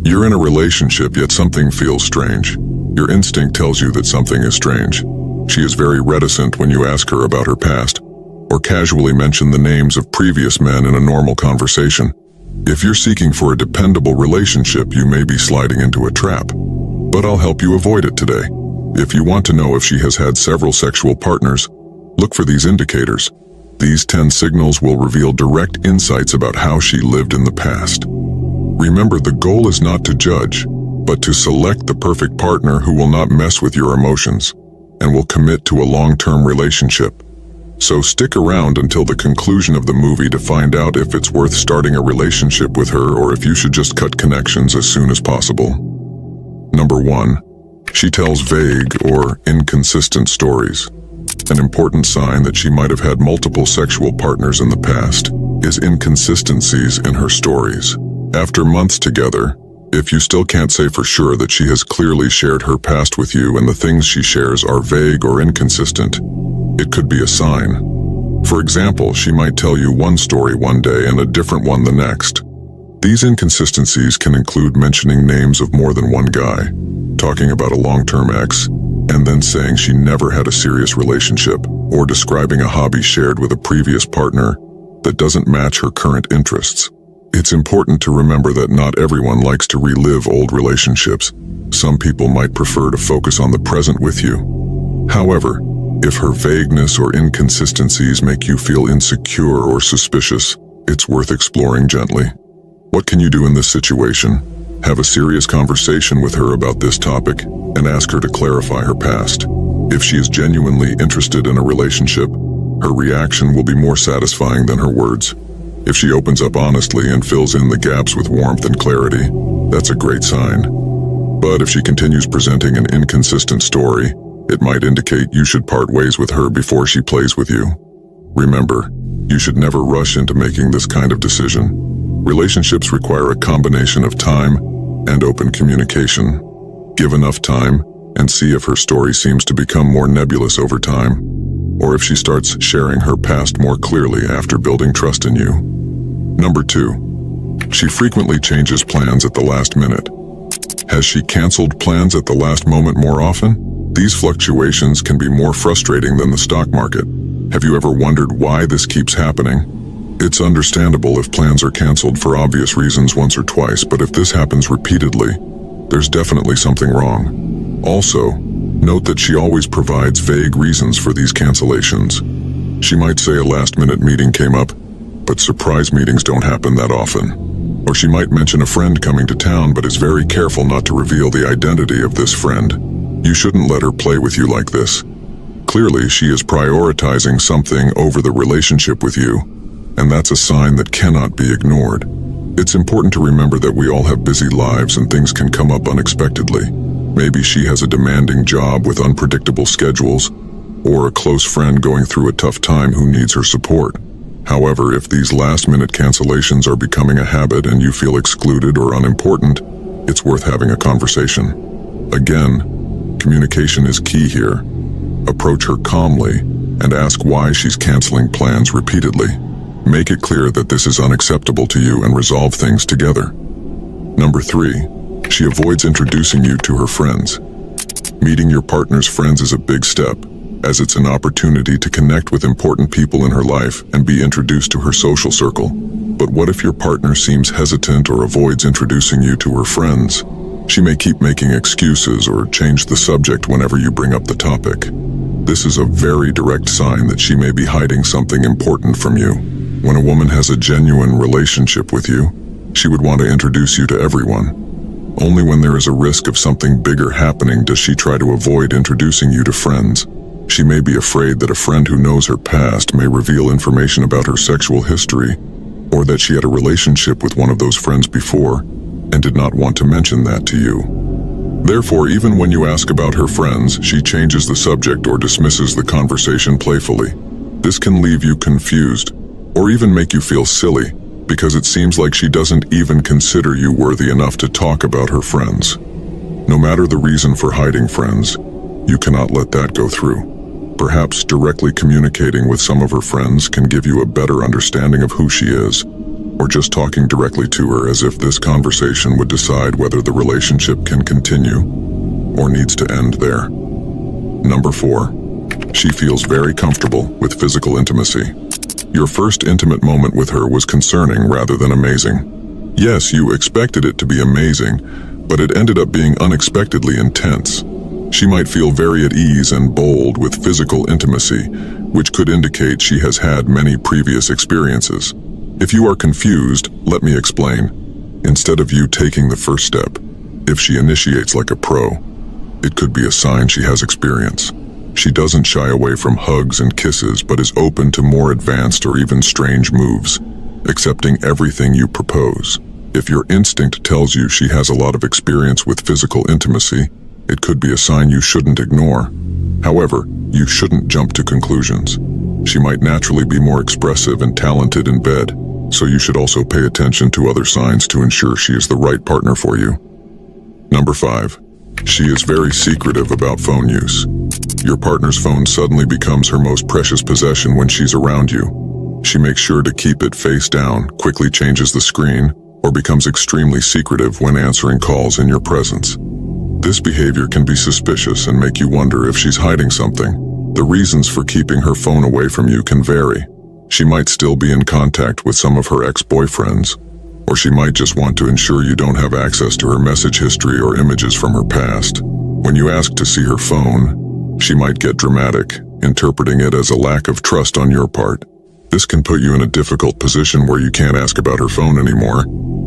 You're in a relationship, yet something feels strange. Your instinct tells you that something is strange. She is very reticent when you ask her about her past, or casually mention the names of previous men in a normal conversation. If you're seeking for a dependable relationship, you may be sliding into a trap. But I'll help you avoid it today. If you want to know if she has had several sexual partners, look for these indicators. These 10 signals will reveal direct insights about how she lived in the past. Remember, the goal is not to judge, but to select the perfect partner who will not mess with your emotions and will commit to a long-term relationship. So stick around until the conclusion of the movie to find out if it's worth starting a relationship with her or if you should just cut connections as soon as possible. Number 1. She tells vague or inconsistent stories. An important sign that she might have had multiple sexual partners in the past is inconsistencies in her stories. After months together, if you still can't say for sure that she has clearly shared her past with you and the things she shares are vague or inconsistent, it could be a sign. For example, she might tell you one story one day and a different one the next. These inconsistencies can include mentioning names of more than one guy, talking about a long-term ex, and then saying she never had a serious relationship, or describing a hobby shared with a previous partner that doesn't match her current interests. It's important to remember that not everyone likes to relive old relationships. Some people might prefer to focus on the present with you. However, if her vagueness or inconsistencies make you feel insecure or suspicious, it's worth exploring gently. What can you do in this situation? Have a serious conversation with her about this topic and ask her to clarify her past. If she is genuinely interested in a relationship, her reaction will be more satisfying than her words. If she opens up honestly and fills in the gaps with warmth and clarity, that's a great sign. But if she continues presenting an inconsistent story, it might indicate you should part ways with her before she plays with you. Remember, you should never rush into making this kind of decision. Relationships require a combination of time and open communication. Give enough time and see if her story seems to become more nebulous over time, or if she starts sharing her past more clearly after building trust in you. Number 2. She frequently changes plans at the last minute. Has she canceled plans at the last moment more often? These fluctuations can be more frustrating than the stock market. Have you ever wondered why this keeps happening? It's understandable if plans are canceled for obvious reasons once or twice, but if this happens repeatedly, there's definitely something wrong. Also, note that she always provides vague reasons for these cancellations. She might say a last-minute meeting came up, but surprise meetings don't happen that often. Or she might mention a friend coming to town but is very careful not to reveal the identity of this friend. You shouldn't let her play with you like this. Clearly, she is prioritizing something over the relationship with you, and that's a sign that cannot be ignored. It's important to remember that we all have busy lives and things can come up unexpectedly. Maybe she has a demanding job with unpredictable schedules, or a close friend going through a tough time who needs her support. However, if these last-minute cancellations are becoming a habit and you feel excluded or unimportant, it's worth having a conversation. Again, communication is key here. Approach her calmly and ask why she's canceling plans repeatedly. Make it clear that this is unacceptable to you and resolve things together. Number 3. She avoids introducing you to her friends. Meeting your partner's friends is a big step, as it's an opportunity to connect with important people in her life and be introduced to her social circle. But what if your partner seems hesitant or avoids introducing you to her friends? She may keep making excuses or change the subject whenever you bring up the topic. This is a very direct sign that she may be hiding something important from you. When a woman has a genuine relationship with you, she would want to introduce you to everyone. Only when there is a risk of something bigger happening does she try to avoid introducing you to friends. She may be afraid that a friend who knows her past may reveal information about her sexual history, or that she had a relationship with one of those friends before and did not want to mention that to you. Therefore, even when you ask about her friends, she changes the subject or dismisses the conversation playfully. This can leave you confused, or even make you feel silly, because it seems like she doesn't even consider you worthy enough to talk about her friends. No matter the reason for hiding friends, you cannot let that go through. Perhaps directly communicating with some of her friends can give you a better understanding of who she is. or just talking directly to her as if this conversation would decide whether the relationship can continue or needs to end there. Number 4. She feels very comfortable with physical intimacy. Your first intimate moment with her was concerning rather than amazing. Yes, you expected it to be amazing, but it ended up being unexpectedly intense. She might feel very at ease and bold with physical intimacy, which could indicate she has had many previous experiences. If you are confused, let me explain. Instead of you taking the first step, if she initiates like a pro, it could be a sign she has experience. She doesn't shy away from hugs and kisses, but is open to more advanced or even strange moves, accepting everything you propose. If your instinct tells you she has a lot of experience with physical intimacy, it could be a sign you shouldn't ignore. However, you shouldn't jump to conclusions. She might naturally be more expressive and talented in bed, so you should also pay attention to other signs to ensure she is the right partner for you. Number 5. She is very secretive about phone use. Your partner's phone suddenly becomes her most precious possession when she's around you. She makes sure to keep it face down, quickly changes the screen, or becomes extremely secretive when answering calls in your presence. This behavior can be suspicious and make you wonder if she's hiding something. The reasons for keeping her phone away from you can vary. She might still be in contact with some of her ex-boyfriends, or she might just want to ensure you don't have access to her message history or images from her past. When you ask to see her phone, she might get dramatic, interpreting it as a lack of trust on your part. This can put you in a difficult position where you can't ask about her phone anymore.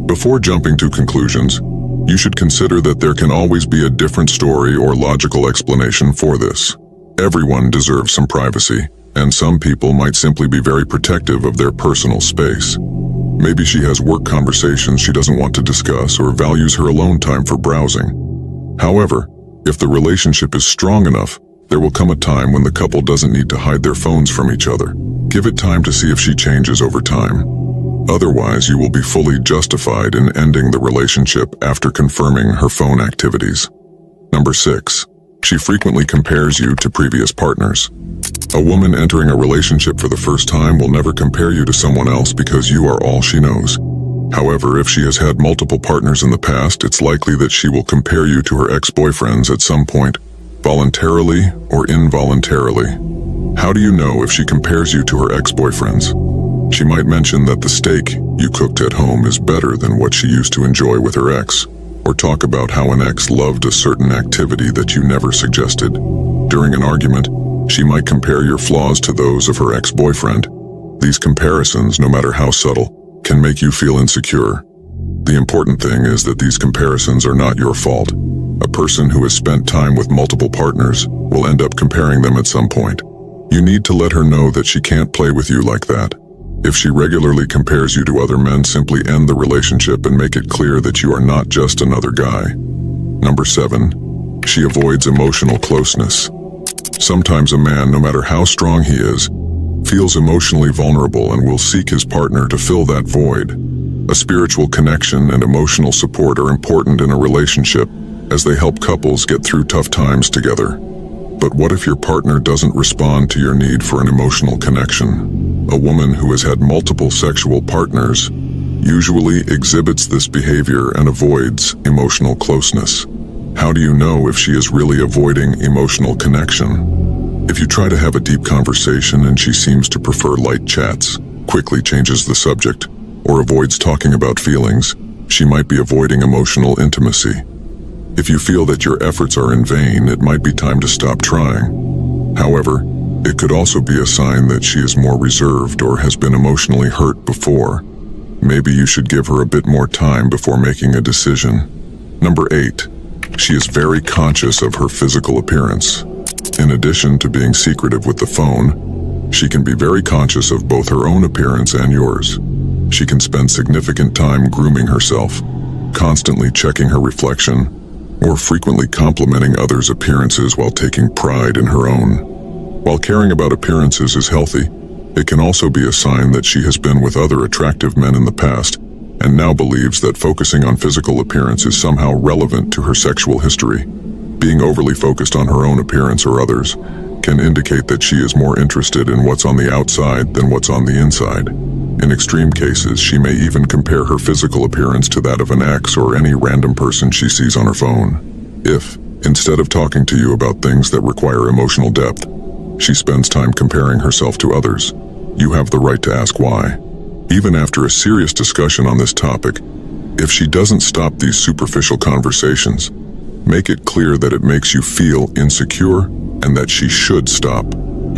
Before jumping to conclusions, you should consider that there can always be a different story or logical explanation for this. Everyone deserves some privacy, and some people might simply be very protective of their personal space. Maybe she has work conversations she doesn't want to discuss or values her alone time for browsing. However, if the relationship is strong enough, there will come a time when the couple doesn't need to hide their phones from each other. Give it time to see if she changes over time. Otherwise, you will be fully justified in ending the relationship after confirming her phone activities. Number 6. She frequently compares you to previous partners. A woman entering a relationship for the first time will never compare you to someone else because you are all she knows. However, if she has had multiple partners in the past, it's likely that she will compare you to her ex-boyfriends at some point, voluntarily or involuntarily. How do you know if she compares you to her ex-boyfriends? She might mention that the steak you cooked at home is better than what she used to enjoy with her ex, or talk about how an ex loved a certain activity that you never suggested. During an argument, she might compare your flaws to those of her ex-boyfriend. These comparisons, no matter how subtle, can make you feel insecure. The important thing is that these comparisons are not your fault. A person who has spent time with multiple partners will end up comparing them at some point. You need to let her know that she can't play with you like that. If she regularly compares you to other men, simply end the relationship and make it clear that you are not just another guy. Number 7. She avoids emotional closeness. Sometimes a man, no matter how strong he is, feels emotionally vulnerable and will seek his partner to fill that void. A spiritual connection and emotional support are important in a relationship as they help couples get through tough times together. But what if your partner doesn't respond to your need for an emotional connection? A woman who has had multiple sexual partners usually exhibits this behavior and avoids emotional closeness. How do you know if she is really avoiding emotional connection? If you try to have a deep conversation and she seems to prefer light chats, quickly changes the subject, or avoids talking about feelings, she might be avoiding emotional intimacy. If you feel that your efforts are in vain, it might be time to stop trying. However, it could also be a sign that she is more reserved or has been emotionally hurt before. Maybe you should give her a bit more time before making a decision. Number 8. She is very conscious of her physical appearance. In addition to being secretive with the phone, she can be very conscious of both her own appearance and yours. She can spend significant time grooming herself, constantly checking her reflection, or frequently complimenting others' appearances while taking pride in her own. While caring about appearances is healthy, it can also be a sign that she has been with other attractive men in the past and now believes that focusing on physical appearance is somehow relevant to her sexual history. Being overly focused on her own appearance or others can indicate that she is more interested in what's on the outside than what's on the inside. In extreme cases, she may even compare her physical appearance to that of an ex or any random person she sees on her phone. If, instead of talking to you about things that require emotional depth, she spends time comparing herself to others, you have the right to ask why. Even after a serious discussion on this topic, if she doesn't stop these superficial conversations, make it clear that it makes you feel insecure and that she should stop.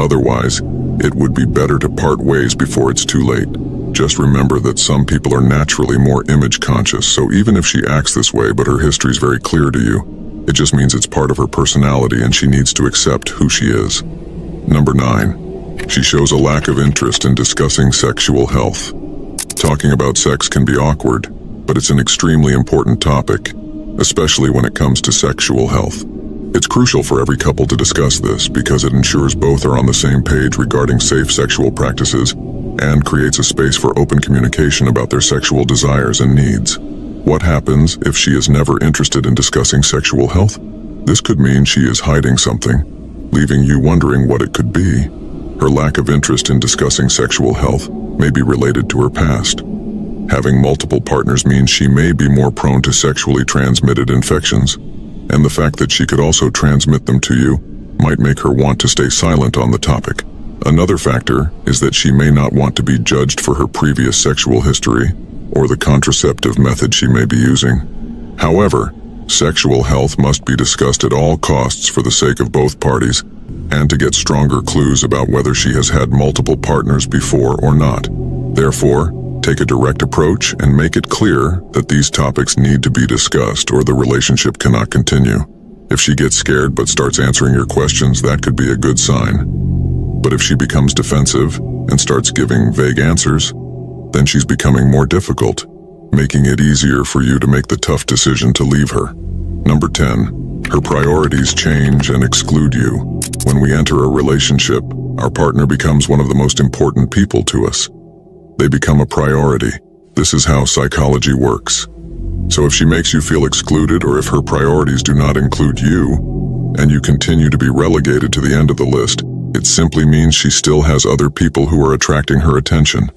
Otherwise, it would be better to part ways before it's too late. Just remember that some people are naturally more image conscious, so even if she acts this way but her history is very clear to you, it just means it's part of her personality and she needs to accept who she is. Number 9. She shows a lack of interest in discussing sexual health. Talking about sex can be awkward, but it's an extremely important topic, especially when it comes to sexual health. It's crucial for every couple to discuss this because it ensures both are on the same page regarding safe sexual practices and creates a space for open communication about their sexual desires and needs. What happens if she is never interested in discussing sexual health? This could mean she is hiding something, leaving you wondering what it could be. Her lack of interest in discussing sexual health may be related to her past. Having multiple partners means she may be more prone to sexually transmitted infections, and the fact that she could also transmit them to you might make her want to stay silent on the topic. Another factor is that she may not want to be judged for her previous sexual history or the contraceptive method she may be using. However, sexual health must be discussed at all costs for the sake of both parties and to get stronger clues about whether she has had multiple partners before or not. Therefore, take a direct approach and make it clear that these topics need to be discussed or the relationship cannot continue. If she gets scared but starts answering your questions, that could be a good sign. But if she becomes defensive and starts giving vague answers, then she's becoming more difficult, making it easier for you to make the tough decision to leave her. Number 10. Her priorities change and exclude you. When we enter a relationship, our partner becomes one of the most important people to us. They become a priority. This is how psychology works. So if she makes you feel excluded or if her priorities do not include you, and you continue to be relegated to the end of the list, it simply means she still has other people who are attracting her attention.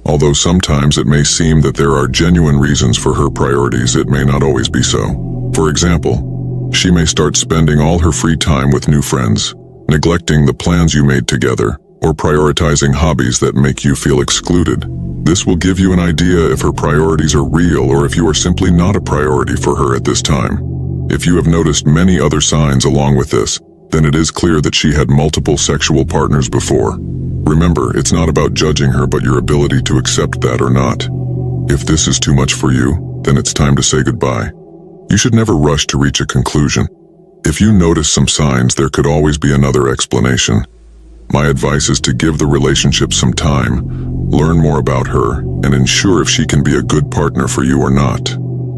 Although sometimes it may seem that there are genuine reasons for her priorities, it may not always be so. For example, she may start spending all her free time with new friends, neglecting the plans you made together, or prioritizing hobbies that make you feel excluded. This will give you an idea if her priorities are real or if you are simply not a priority for her at this time. If you have noticed many other signs along with this, then it is clear that she had multiple sexual partners before. Remember, it's not about judging her but your ability to accept that or not. If this is too much for you, then it's time to say goodbye. You should never rush to reach a conclusion. If you notice some signs, there could always be another explanation. My advice is to give the relationship some time, learn more about her, and ensure if she can be a good partner for you or not.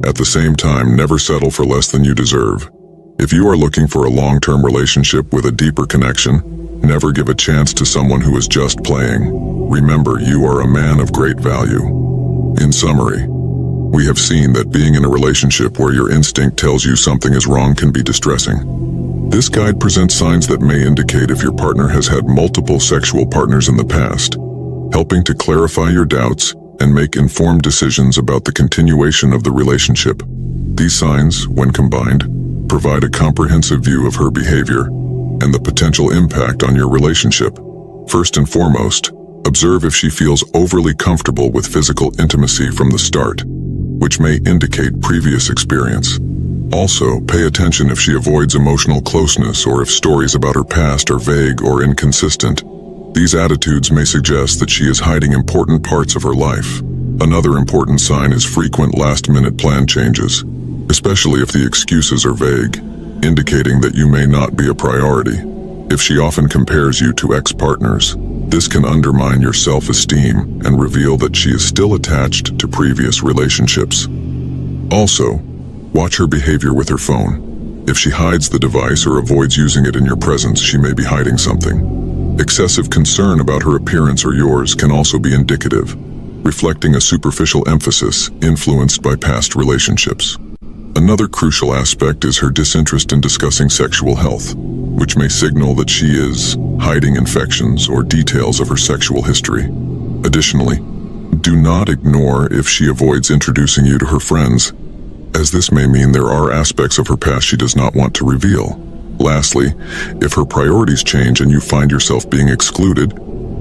At the same time, never settle for less than you deserve. If you are looking for a long-term relationship with a deeper connection, never give a chance to someone who is just playing. Remember, you are a man of great value. In summary, we have seen that being in a relationship where your instinct tells you something is wrong can be distressing. This guide presents signs that may indicate if your partner has had multiple sexual partners in the past, helping to clarify your doubts and make informed decisions about the continuation of the relationship. These signs, when combined, provide a comprehensive view of her behavior and the potential impact on your relationship. First and foremost, observe if she feels overly comfortable with physical intimacy from the start, which may indicate previous experience. Also, pay attention if she avoids emotional closeness or if stories about her past are vague or inconsistent. These attitudes may suggest that she is hiding important parts of her life. Another important sign is frequent last-minute plan changes, especially if the excuses are vague, indicating that you may not be a priority. If she often compares you to ex-partners, this can undermine your self-esteem and reveal that she is still attached to previous relationships. Also, watch her behavior with her phone. If she hides the device or avoids using it in your presence, she may be hiding something. Excessive concern about her appearance or yours can also be indicative, reflecting a superficial emphasis influenced by past relationships. Another crucial aspect is her disinterest in discussing sexual health. which may signal that she is hiding infections or details of her sexual history. Additionally, do not ignore if she avoids introducing you to her friends, as this may mean there are aspects of her past she does not want to reveal. Lastly, if her priorities change and you find yourself being excluded,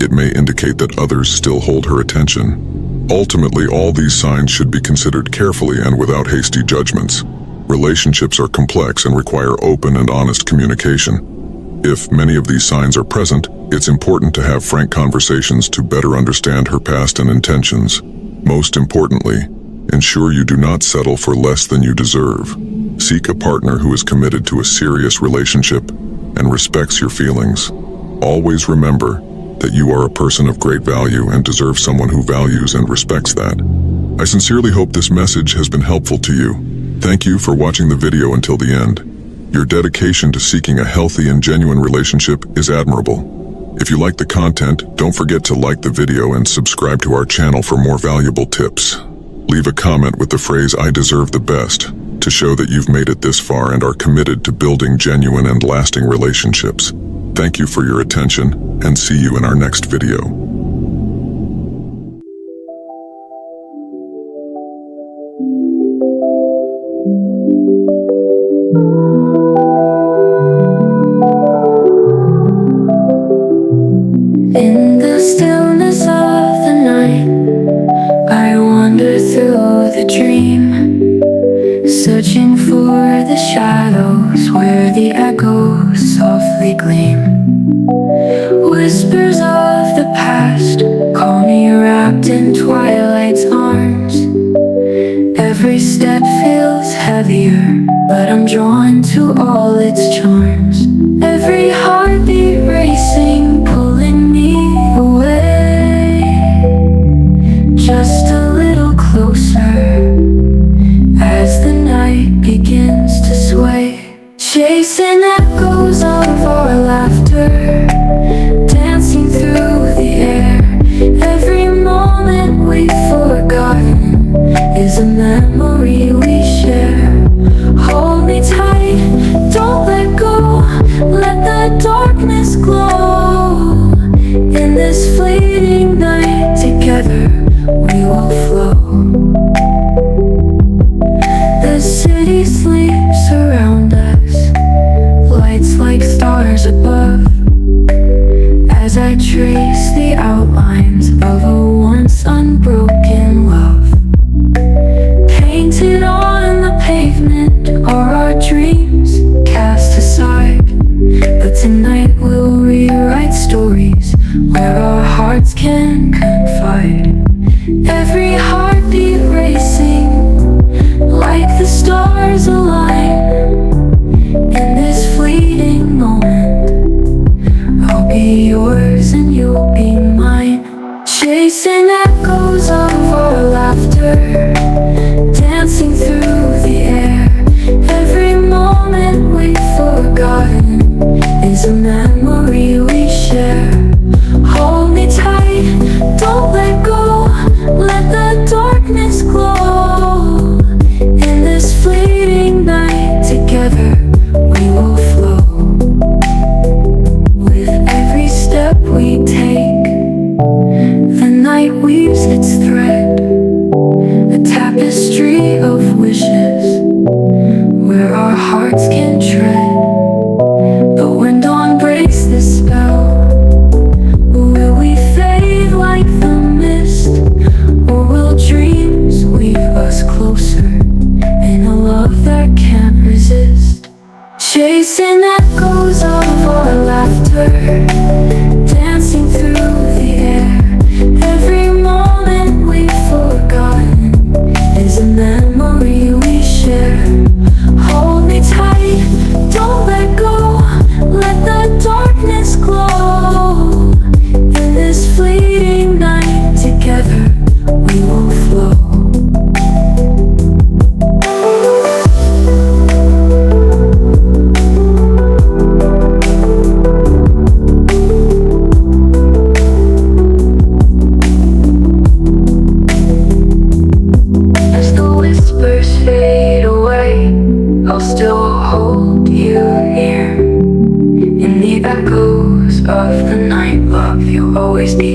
it may indicate that others still hold her attention. Ultimately, all these signs should be considered carefully and without hasty judgments. Relationships are complex and require open and honest communication. If many of these signs are present, it's important to have frank conversations to better understand her past and intentions. Most importantly, ensure you do not settle for less than you deserve. Seek a partner who is committed to a serious relationship and respects your feelings. Always remember that you are a person of great value and deserve someone who values and respects that. I sincerely hope this message has been helpful to you. Thank you for watching the video until the end. Your dedication to seeking a healthy and genuine relationship is admirable. If you like the content, don't forget to like the video and subscribe to our channel for more valuable tips. Leave a comment with the phrase "I deserve the best" to show that you've made it this far and are committed to building genuine and lasting relationships. Thank you for your attention, and see you in our next video. In the stillness of the night, I wander through the dream, searching for the shadows where the echoes softly gleam. Whispers of the past call me wrapped in twilight's arms. Every step feels heavier, but I'm drawn to all its charms. Every heartbeat racing, pulling me away, just a little closer as the night begins to sway. Chasing echoes of our laughter, dancing through the air. Every moment we've forgotten is a memory we share. Hold me tight, don't let go, let the darkness glow. In this fleeting night, together we will flow. The city sleeps around us, lights like stars above, as I trace the outlines of a once unbroken love. Painted on the pavement are our dreams cast aside, but tonight we'll rewrite stories where our hearts can confide. Every heartbeat racing like the stars align. In this fleeting moment, I'll be yours and you'll be mine. Chasing echoes of our laughter, dancing through the air. Every moment we've forgotten is a memory we share. Hold me tight, don't let go, let the darkness glow. In this fleeting night, together we will flow. With every step we take, the night weaves its thread, a tapestry of wishes where our hearts can tread. But when dawn breaks the spell, will we fade like the mist, or will dreams weave us closer in a love that can't resist? Chasing echoes of our laughter, dancing through the air. Every moment we've forgotten is a memory we share. Hold me tight, don't let go, let the darkness glow. In this fleeting night, together we will flow. As the whispers fade away, I'll still hold you near. of the night, love, you'll always be